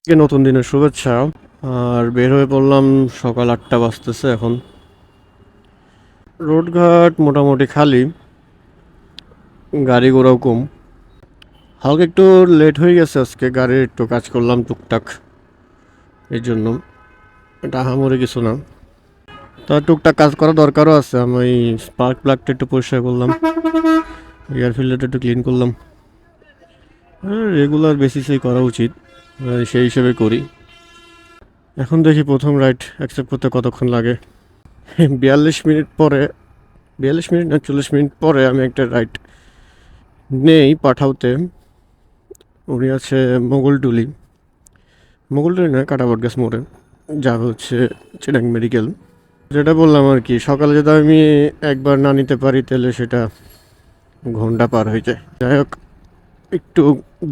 নতুন দিনের শুভেচ্ছা। আর বের হয়ে পড়লাম, সকাল 8টা বাজতেছে এখন। রোডঘাট মোটামুটি খালি, গাড়ি ঘোড়াও কম। হালকা একটু লেট হয়ে গেছে আজকে, গাড়ির একটু কাজ করলাম টুকটাক, এই জন্য। এটা আহামরি কিছু না, তা টুকটাক কাজ করা দরকারও আছে। আমি এই স্পার্ক প্লাগটা একটু পরিষ্কার করলাম, এয়ার ফিল্টারটা একটু ক্লিন করলাম। রেগুলার বেসিসেই করা উচিত, সেই হিসেবে করি। এখন দেখি প্রথম রাইড অ্যাকসেপ্ট করতে কতক্ষণ লাগে। 42 মিনিট পরে, 42 মিনিট না 40 মিনিট পরে আমি একটা রাইড নেই পাঠাওতে। উনি আছে মোগলটুলি, মোগলটুলি নয়, কাটাবট গাছ মোড়ে যাবে হচ্ছে চিরাং মেডিকেল। যেটা বললাম আর কি, সকালে যদি আমি একবার না নিতে পারি তাহলে সেটা ঘন্টা পার হয়ে যায়। যাই হোক, একটু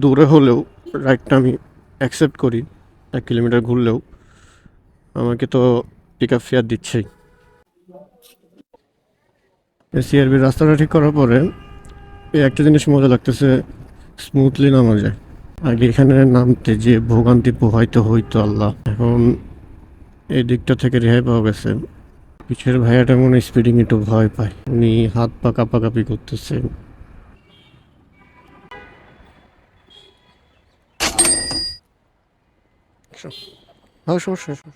দূরে হলেও রাইডটা আমি অ্যাকসেপ্ট করি। 1 কিলোমিটার ঘুরলেও আমাকে তো পিক আপ ফেয়ার দিচ্ছেই। সিআরবির রাস্তাটা ঠিক করার পরে এই একটা জিনিস মজা লাগতেছে, স্মুথলি নামা যায়। আগে এখানে নামতে যে ভোগান্তি পোহাইতে হইতো আল্লাহ, এখন এই দিকটা থেকে রেহাই পাওয়া গেছে। পিছের ভাইয়াটা মনে স্পিডিং একটু ভয় পায়, উনি হাত পা কাঁপাকাঁপি করতেছে। সমস্যা সমস্যা